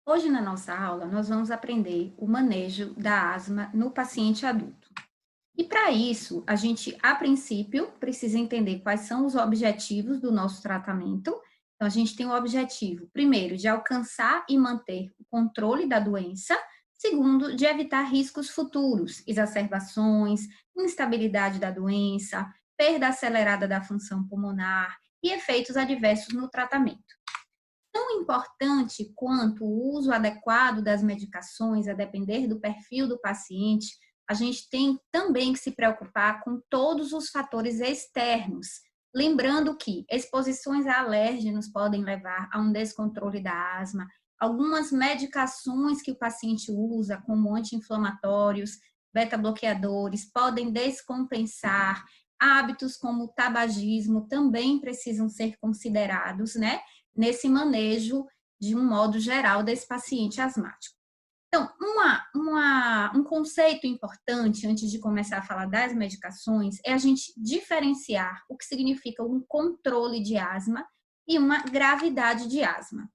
Hoje, na nossa aula, nós vamos aprender o manejo da asma no paciente adulto. E para isso, a gente, a princípio, precisa entender quais são os objetivos do nosso tratamento. Então, a gente tem o objetivo, primeiro, de alcançar e manter o controle da doença. Segundo, de evitar riscos futuros, exacerbações, instabilidade da doença, perda acelerada da função pulmonar e efeitos adversos no tratamento. Tão importante quanto o uso adequado das medicações, a depender do perfil do paciente, a gente tem também que se preocupar com todos os fatores externos. Lembrando que exposições a alérgenos podem levar a um descontrole da asma, algumas medicações que o paciente usa, como anti-inflamatórios, beta-bloqueadores, podem descompensar. Hábitos como o tabagismo também precisam ser considerados, né? Nesse manejo de um modo geral desse paciente asmático. Então, um conceito importante antes de começar a falar das medicações é a gente diferenciar o que significa um controle de asma e uma gravidade de asma.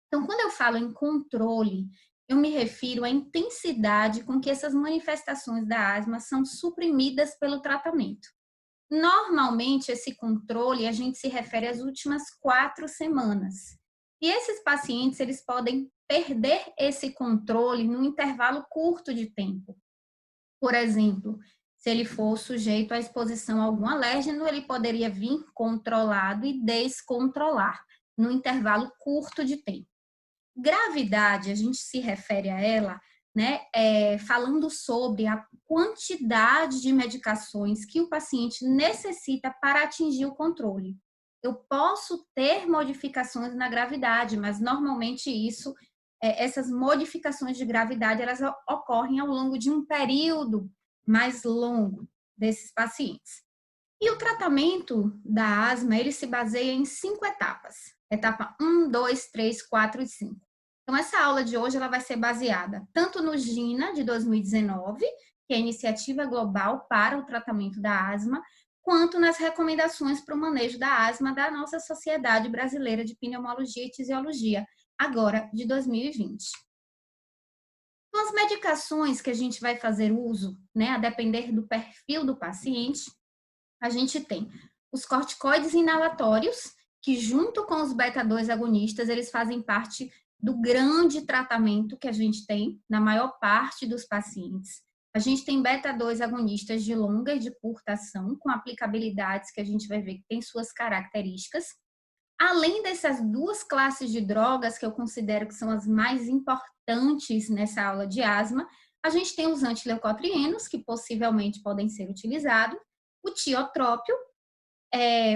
Então, quando eu falo em controle, eu me refiro à intensidade com que essas manifestações da asma são suprimidas pelo tratamento. Normalmente, esse controle, a gente se refere às últimas 4 semanas. E esses pacientes, eles podem perder esse controle num intervalo curto de tempo. Por exemplo, se ele for sujeito à exposição a algum alérgeno, ele poderia vir controlado e descontrolar num intervalo curto de tempo. Gravidade, a gente se refere a ela, né, falando sobre a quantidade de medicações que o paciente necessita para atingir o controle. Eu posso ter modificações na gravidade, mas normalmente essas modificações de gravidade, elas ocorrem ao longo de um período mais longo desses pacientes. E o tratamento da asma, ele se baseia em 5 etapas. Etapa 1, 2, 3, 4 e 5. Então, essa aula de hoje ela vai ser baseada tanto no GINA de 2019, que é a Iniciativa Global para o Tratamento da Asma, quanto nas recomendações para o manejo da asma da nossa Sociedade Brasileira de Pneumologia e Tisiologia, agora de 2020. Então, as medicações que a gente vai fazer uso, né, a depender do perfil do paciente, a gente tem os corticoides inalatórios, que junto com os beta-2 agonistas, eles fazem parte do grande tratamento que a gente tem na maior parte dos pacientes. A gente tem beta-2 agonistas de longa e de curta ação, com aplicabilidades que a gente vai ver que tem suas características. Além dessas duas classes de drogas, que eu considero que são as mais importantes nessa aula de asma, a gente tem os antileucotrienos, que possivelmente podem ser utilizados, o tiotrópio,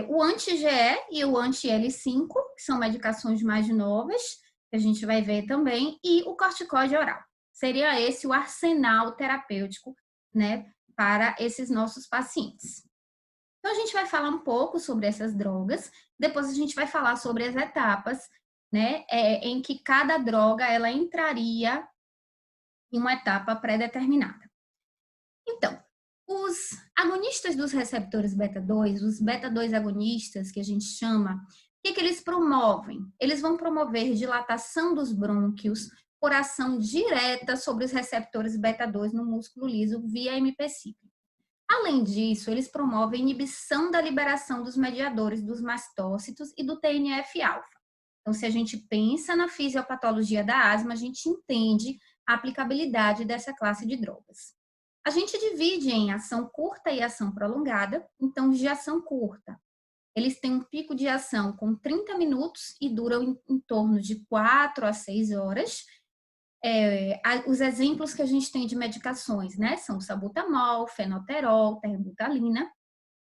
o anti-GE e o anti-L5, que são medicações mais novas, que a gente vai ver também, e o corticoide oral. Seria esse o arsenal terapêutico, né, para esses nossos pacientes. Então, a gente vai falar um pouco sobre essas drogas, depois a gente vai falar sobre as etapas, né, em que cada droga ela entraria em uma etapa pré-determinada. Então, os agonistas dos receptores beta-2, os beta-2 agonistas, que a gente chama, o que eles promovem? Eles vão promover dilatação dos brônquios por ação direta sobre os receptores beta-2 no músculo liso via MP5. Além disso, eles promovem inibição da liberação dos mediadores dos mastócitos e do TNF-alfa. Então, se a gente pensa na fisiopatologia da asma, a gente entende a aplicabilidade dessa classe de drogas. A gente divide em ação curta e ação prolongada. Então, de ação curta, eles têm um pico de ação com 30 minutos e duram em torno de 4 a 6 horas. Os exemplos que a gente tem de medicações, né, são o salbutamol, fenoterol, terbutalina.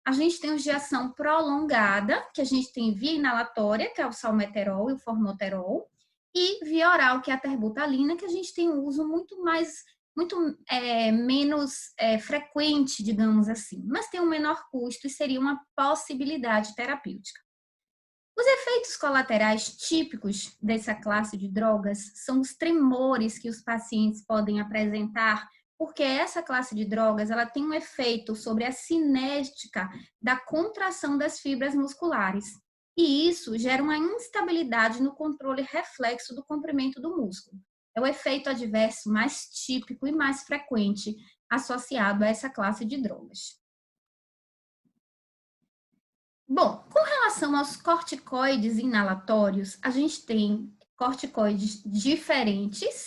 A gente tem os de ação prolongada, que a gente tem via inalatória, que é o salmeterol e o formoterol, e via oral, que é a terbutalina, que a gente tem um uso menos frequente, digamos assim, mas tem um menor custo e seria uma possibilidade terapêutica. Os efeitos colaterais típicos dessa classe de drogas são os tremores que os pacientes podem apresentar, porque essa classe de drogas ela tem um efeito sobre a cinética da contração das fibras musculares. e isso gera uma instabilidade no controle reflexo do comprimento do músculo. É o efeito adverso mais típico e mais frequente associado a essa classe de drogas. Bom, com relação aos corticoides inalatórios, a gente tem corticoides diferentes,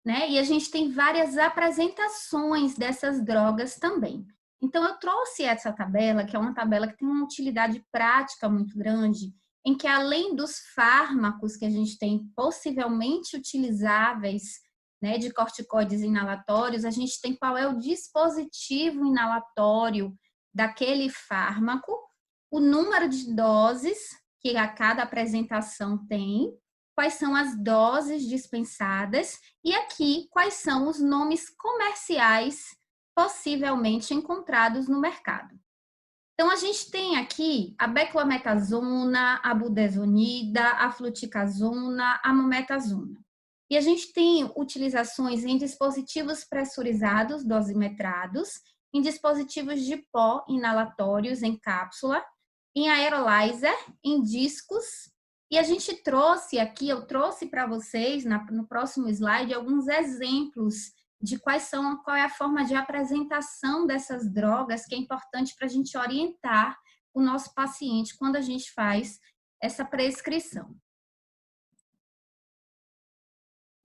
né? E a gente tem várias apresentações dessas drogas também. Então, eu trouxe essa tabela, que é uma tabela que tem uma utilidade prática muito grande, em que além dos fármacos que a gente tem possivelmente utilizáveis, né, de corticoides inalatórios, a gente tem qual é o dispositivo inalatório daquele fármaco, o número de doses que a cada apresentação tem, quais são as doses dispensadas e aqui quais são os nomes comerciais possivelmente encontrados no mercado. Então, a gente tem aqui a beclometasona, a budesonida, a fluticasona, a mometasona. E a gente tem utilizações em dispositivos pressurizados, dosimetrados, em dispositivos de pó inalatórios em cápsula, em aerolyzer, em discos. E a gente trouxe aqui, eu trouxe para vocês, no próximo slide, alguns exemplos de qual é a forma de apresentação dessas drogas, que é importante para a gente orientar o nosso paciente quando a gente faz essa prescrição.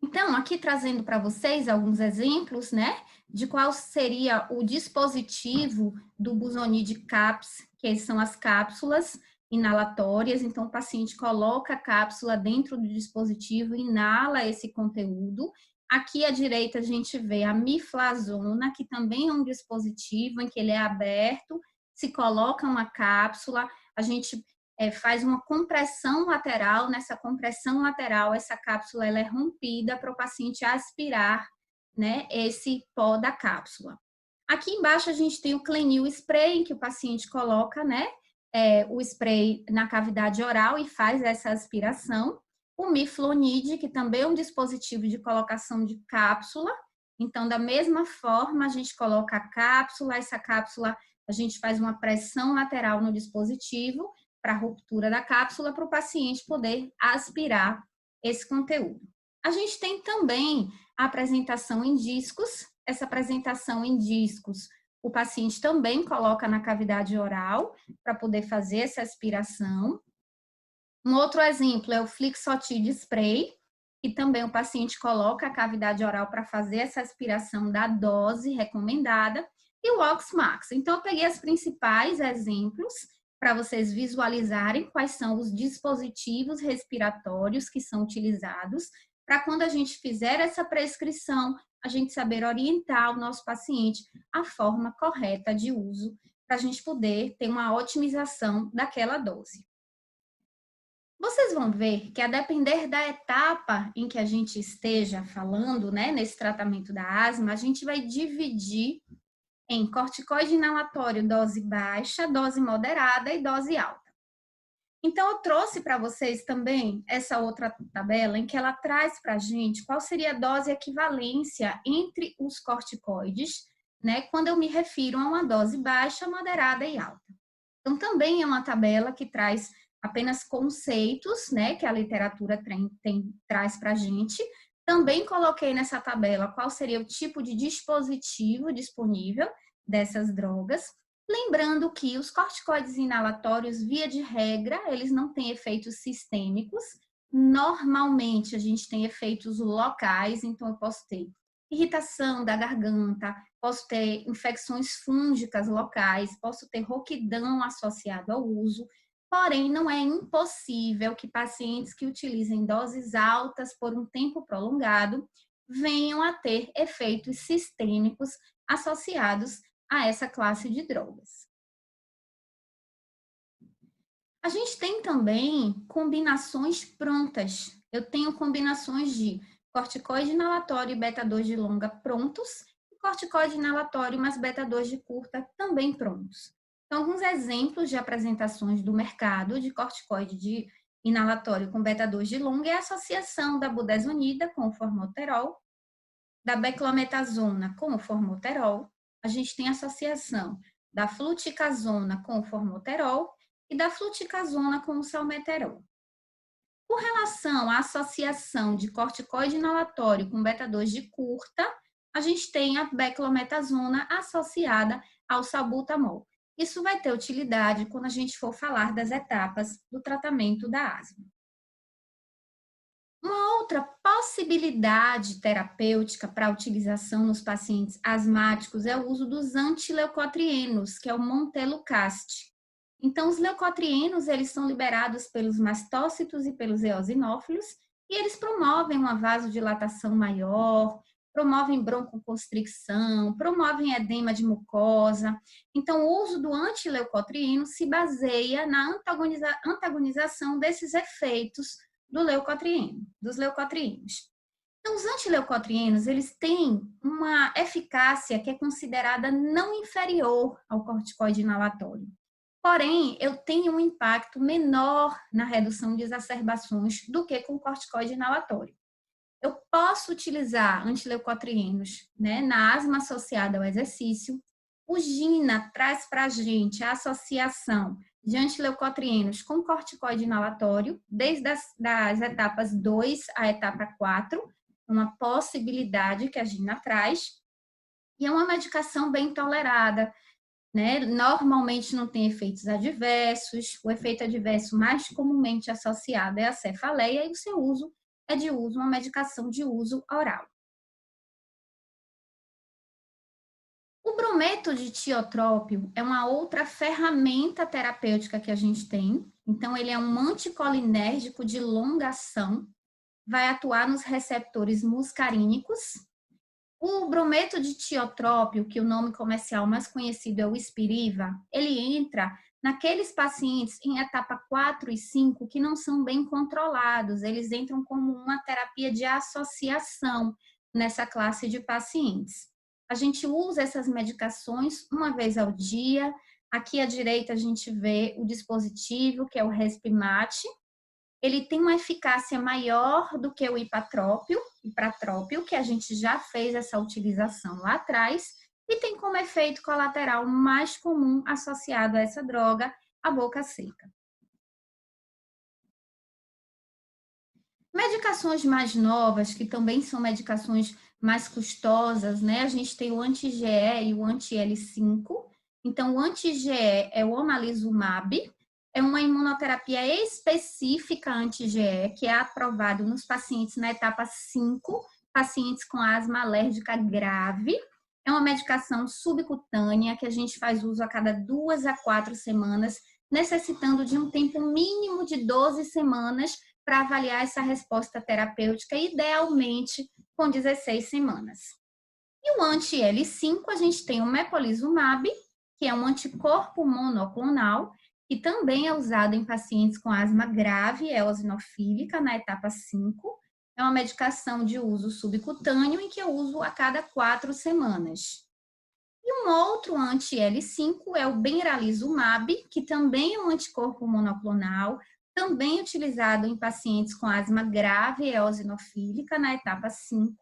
Então, aqui trazendo para vocês alguns exemplos, né, de qual seria o dispositivo do Buzonide Caps, que são as cápsulas inalatórias. Então, o paciente coloca a cápsula dentro do dispositivo, inala esse conteúdo. Aqui à direita a gente vê a miflazona, que também é um dispositivo em que ele é aberto, se coloca uma cápsula, a gente faz uma compressão lateral. Nessa compressão lateral, essa cápsula ela é rompida para o paciente aspirar, né, esse pó da cápsula. Aqui embaixo a gente tem o Clenil Spray, que o paciente coloca, né, o spray na cavidade oral e faz essa aspiração. O Miflonide, que também é um dispositivo de colocação de cápsula. Então, da mesma forma, a gente coloca a cápsula, essa cápsula a gente faz uma pressão lateral no dispositivo para a ruptura da cápsula para o paciente poder aspirar esse conteúdo. A gente tem também a apresentação em discos. Essa apresentação em discos, o paciente também coloca na cavidade oral para poder fazer essa aspiração. Um outro exemplo é o Flixotide Spray, que também o paciente coloca a cavidade oral para fazer essa aspiração da dose recomendada. E o Oxmax. Então, eu peguei os principais exemplos para vocês visualizarem quais são os dispositivos respiratórios que são utilizados, para quando a gente fizer essa prescrição, a gente saber orientar o nosso paciente a forma correta de uso, para a gente poder ter uma otimização daquela dose. Vocês vão ver que, a depender da etapa em que a gente esteja falando, né, nesse tratamento da asma, a gente vai dividir em corticoide inalatório dose baixa, dose moderada e dose alta. Então, eu trouxe para vocês também essa outra tabela em que ela traz para a gente qual seria a dose equivalência entre os corticoides, né, quando eu me refiro a uma dose baixa, moderada e alta. Então, também é uma tabela que traz apenas conceitos, né, que a literatura traz para a gente. Também coloquei nessa tabela qual seria o tipo de dispositivo disponível dessas drogas. Lembrando que os corticoides inalatórios, via de regra, eles não têm efeitos sistêmicos. Normalmente, a gente tem efeitos locais, então eu posso ter irritação da garganta, posso ter infecções fúngicas locais, posso ter rouquidão associado ao uso. Porém, não é impossível que pacientes que utilizem doses altas por um tempo prolongado venham a ter efeitos sistêmicos associados a essa classe de drogas. A gente tem também combinações prontas. Eu tenho combinações de corticoide inalatório e beta-2 de longa prontos e corticoide inalatório mais beta-2 de curta também prontos. Então, alguns exemplos de apresentações do mercado de corticoide de inalatório com beta-2 de longa é a associação da budesonida com o formoterol, da beclometasona com o formoterol. A gente tem a associação da fluticasona com o formoterol e da fluticasona com o salmeterol. Com relação à associação de corticoide inalatório com beta-2 de curta, a gente tem a beclometasona associada ao salbutamol. Isso vai ter utilidade quando a gente for falar das etapas do tratamento da asma. Uma outra possibilidade terapêutica para utilização nos pacientes asmáticos é o uso dos antileucotrienos, que é o montelukast. Então, os leucotrienos, eles são liberados pelos mastócitos e pelos eosinófilos, e eles promovem uma vasodilatação maior, promovem broncoconstricção, promovem edema de mucosa. Então, o uso do antileucotrieno se baseia na antagonização desses efeitos dos leucotrienos. Então, os antileucotrienos, eles têm uma eficácia que é considerada não inferior ao corticoide inalatório. Porém, eu tenho um impacto menor na redução de exacerbações do que com o corticoide inalatório. Eu posso utilizar antileucotrienos, né, na asma associada ao exercício. O GINA traz para a gente a associação de antileucotrienos com corticoide inalatório, desde das etapas 2 à etapa 4, uma possibilidade que a GINA traz, e é uma medicação bem tolerada, né? Normalmente não tem efeitos adversos, o efeito adverso mais comumente associado é a cefaleia e o seu uso é de uso, uma medicação de uso oral. O brometo de tiotrópio é uma outra ferramenta terapêutica que a gente tem. Então, ele é um anticolinérgico de longa ação, vai atuar nos receptores muscarínicos. O brometo de tiotrópio, que o nome comercial mais conhecido é o Spiriva, ele entra naqueles pacientes em etapa 4 e 5 que não são bem controlados. Eles entram como uma terapia de associação nessa classe de pacientes. A gente usa essas medicações uma vez ao dia. Aqui à direita a gente vê o dispositivo, que é o Respimat. Ele tem uma eficácia maior do que o ipratrópio, que a gente já fez essa utilização lá atrás, e tem como efeito colateral mais comum associado a essa droga a boca seca. Medicações mais novas, que também são medicações mais custosas, né? A gente tem o anti-GE e o anti-L5. Então, o anti-GE é o omalizumab, é uma imunoterapia específica anti-GE, que é aprovado nos pacientes na etapa 5, pacientes com asma alérgica grave. É uma medicação subcutânea que a gente faz uso a cada 2 a 4 semanas, necessitando de um tempo mínimo de 12 semanas para avaliar essa resposta terapêutica, idealmente com 16 semanas. E o anti-L5, a gente tem o mepolizumab, que é um anticorpo monoclonal, que também é usado em pacientes com asma grave eosinofílica na etapa 5. É uma medicação de uso subcutâneo em que eu uso a cada 4 semanas. E um outro anti-L5 é o benralizumab, que também é um anticorpo monoclonal, também utilizado em pacientes com asma grave eosinofílica na etapa 5.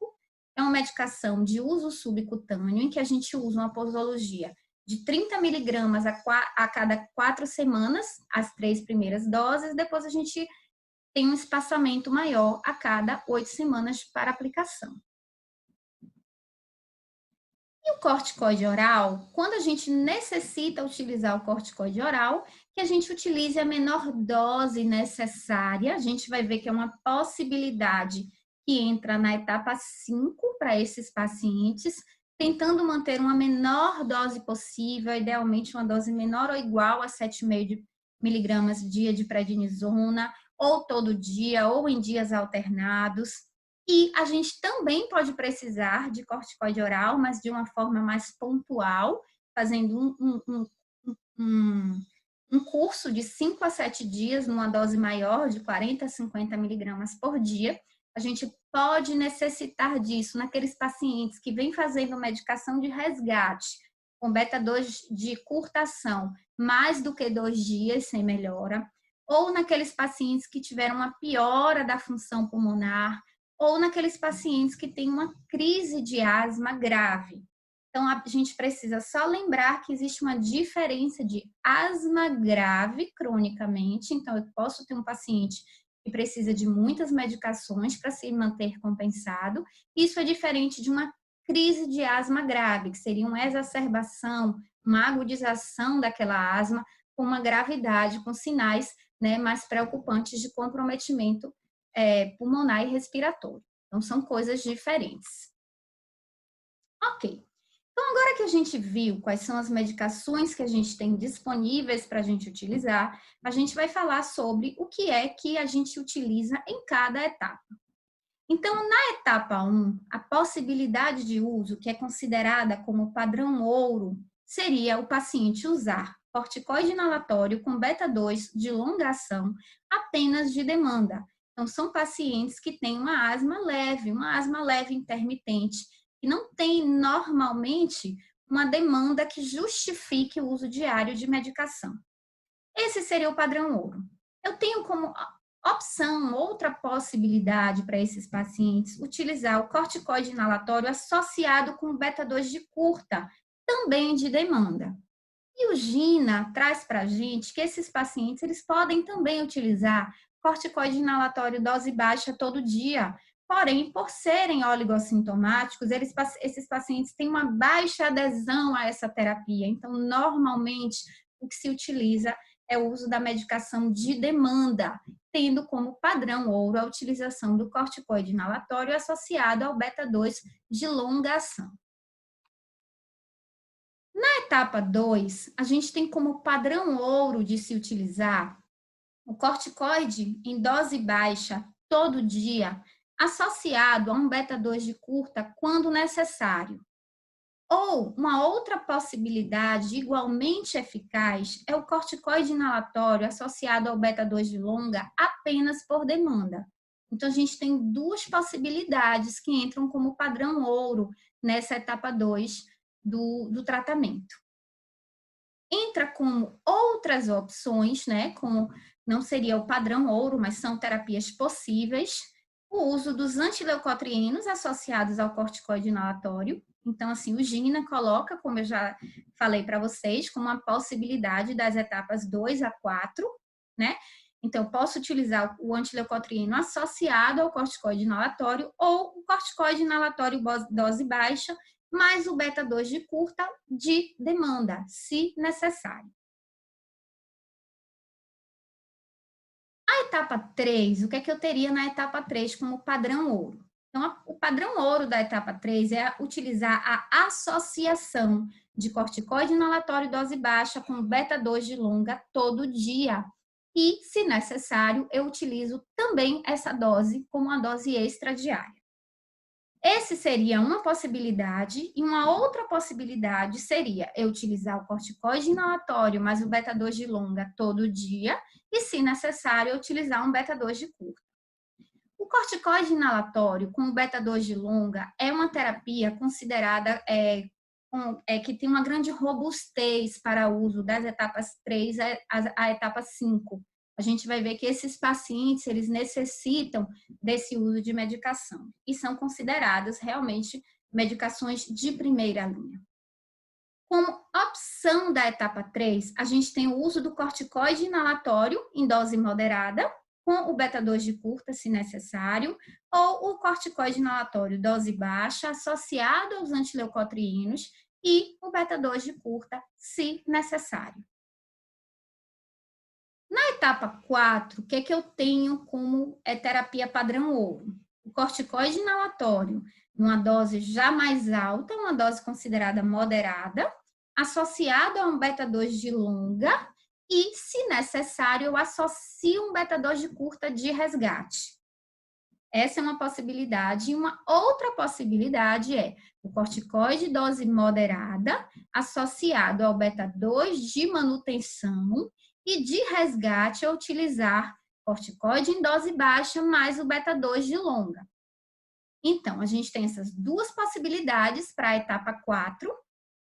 É uma medicação de uso subcutâneo em que a gente usa uma posologia de 30 miligramas a cada 4 semanas, as 3 primeiras doses, depois a gente tem um espaçamento maior a cada 8 semanas para aplicação. E o corticoide oral, quando a gente necessita utilizar o corticoide oral, que a gente utilize a menor dose necessária, a gente vai ver que é uma possibilidade que entra na etapa 5 para esses pacientes, tentando manter uma menor dose possível, idealmente uma dose menor ou igual a 7,5 miligramas dia de prednisona, ou todo dia, ou em dias alternados. E a gente também pode precisar de corticoide oral, mas de uma forma mais pontual, fazendo um curso de 5 a 7 dias, numa dose maior, de 40 a 50 miligramas por dia. A gente pode necessitar disso naqueles pacientes que vêm fazendo medicação de resgate, com beta-2 de curta ação, mais do que 2 dias sem melhora, ou naqueles pacientes que tiveram uma piora da função pulmonar, ou naqueles pacientes que têm uma crise de asma grave. Então, a gente precisa só lembrar que existe uma diferença de asma grave cronicamente. Então, eu posso ter um paciente que precisa de muitas medicações para se manter compensado. Isso é diferente de uma crise de asma grave, que seria uma exacerbação, uma agudização daquela asma com uma gravidade, com sinais, né, mais preocupantes de comprometimento pulmonar e respiratório. Então, são coisas diferentes. Ok. Então, agora que a gente viu quais são as medicações que a gente tem disponíveis para a gente utilizar, a gente vai falar sobre o que é que a gente utiliza em cada etapa. Então, na etapa 1, a possibilidade de uso, que é considerada como padrão ouro, seria o paciente usar corticoide inalatório com beta-2 de longa ação apenas de demanda. Então, são pacientes que têm uma asma leve intermitente, que não tem normalmente uma demanda que justifique o uso diário de medicação. Esse seria o padrão ouro. Eu tenho como opção, outra possibilidade para esses pacientes, utilizar o corticoide inalatório associado com beta-2 de curta, também de demanda. E o GINA traz para a gente que esses pacientes eles podem também utilizar corticoide inalatório dose baixa todo dia. Porém, por serem oligossintomáticos, esses pacientes têm uma baixa adesão a essa terapia. Então, normalmente, o que se utiliza é o uso da medicação de demanda, tendo como padrão ouro a utilização do corticoide inalatório associado ao beta-2 de longa ação. Na etapa 2, a gente tem como padrão ouro de se utilizar o corticoide em dose baixa todo dia, associado a um beta-2 de curta quando necessário. Ou uma outra possibilidade igualmente eficaz é o corticoide inalatório associado ao beta-2 de longa apenas por demanda. Então, a gente tem duas possibilidades que entram como padrão ouro nessa etapa 2 do tratamento. Entra como outras opções, né? Como não seria o padrão ouro, mas são terapias possíveis, o uso dos antileucotrienos associados ao corticoide inalatório. Então, assim, o GINA coloca, como eu já falei para vocês, como uma possibilidade das etapas 2 a 4, né? Então, eu posso utilizar o antileucotrieno associado ao corticoide inalatório ou o corticoide inalatório dose baixa, mais o beta-2 de curta de demanda, se necessário. A etapa 3, o que é que eu teria na etapa 3 como padrão ouro? Então, o padrão ouro da etapa 3 é utilizar a associação de corticoide inalatório dose baixa com beta-2 de longa todo dia. E, se necessário, eu utilizo também essa dose como uma dose extradiária. Esse seria uma possibilidade, e uma outra possibilidade seria eu utilizar o corticoide inalatório mais o beta-2 de longa todo dia, e, se necessário, eu utilizar um beta-2 de curta. O corticoide inalatório com o beta-2 de longa é uma terapia considerada que tem uma grande robustez para o uso das etapas 3 à etapa 5. A gente vai ver que esses pacientes, eles necessitam desse uso de medicação e são consideradas realmente medicações de primeira linha. Como opção da etapa 3, a gente tem o uso do corticoide inalatório em dose moderada, com o beta-2 de curta, se necessário, ou o corticoide inalatório dose baixa, associado aos antileucotrienos, e o beta-2 de curta, se necessário. Na etapa 4, o que é que eu tenho como terapia padrão ouro? O corticoide inalatório, numa dose já mais alta, uma dose considerada moderada, associado a um beta-2 de longa e, se necessário, eu associo um beta-2 de curta de resgate. Essa é uma possibilidade. E uma outra possibilidade é o corticoide dose moderada associado ao beta-2 de manutenção e de resgate a utilizar corticoide em dose baixa mais o beta-2 de longa. Então, a gente tem essas duas possibilidades para a etapa 4,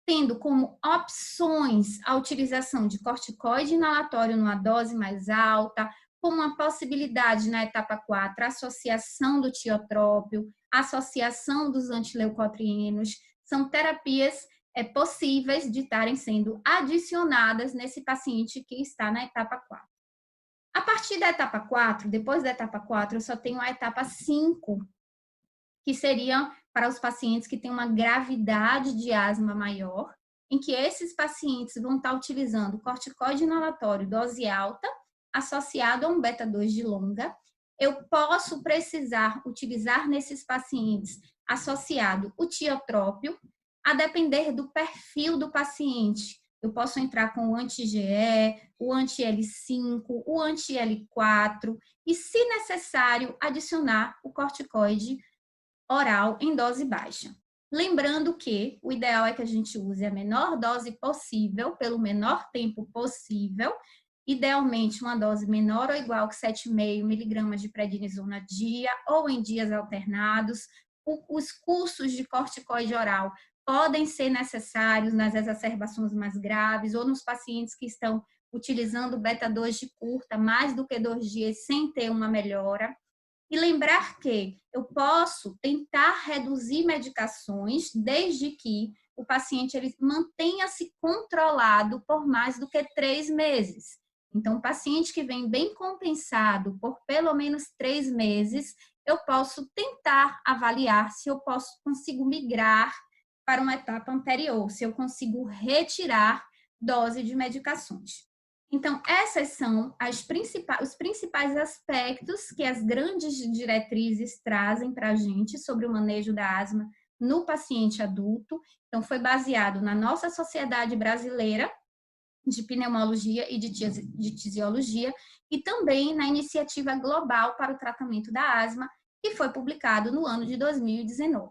tendo como opções a utilização de corticoide inalatório numa dose mais alta, como uma possibilidade na etapa 4, a associação do tiotrópio, associação dos antileucotrienos, são terapias possíveis de estarem sendo adicionadas nesse paciente que está na etapa 4. A partir da etapa 4, depois da etapa 4, eu só tenho a etapa 5, que seria para os pacientes que têm uma gravidade de asma maior, em que esses pacientes vão estar utilizando corticoide inalatório dose alta, associado a um beta-2 de longa. Eu posso precisar utilizar nesses pacientes associado o tiotrópio, a depender do perfil do paciente. Eu posso entrar com o anti-GE, o anti-L5, o anti-L4 e, se necessário, adicionar o corticoide oral em dose baixa. Lembrando que o ideal é que a gente use a menor dose possível, pelo menor tempo possível, idealmente uma dose menor ou igual que 7,5 miligramas de prednisona dia ou em dias alternados. Os cursos de corticoide oral podem ser necessários nas exacerbações mais graves ou nos pacientes que estão utilizando beta-2 de curta, mais do que 2 dias, sem ter uma melhora. E lembrar que eu posso tentar reduzir medicações desde que o paciente ele mantenha-se controlado por mais do que 3 meses. Então, o paciente que vem bem compensado por pelo menos 3 meses, eu posso tentar avaliar se eu consigo migrar para uma etapa anterior, se eu consigo retirar dose de medicações. Então, essas são os principais aspectos que as grandes diretrizes trazem para a gente sobre o manejo da asma no paciente adulto. Então, foi baseado na nossa Sociedade Brasileira de Pneumologia e de Tisiologia e também na Iniciativa Global para o Tratamento da Asma, que foi publicado no ano de 2019.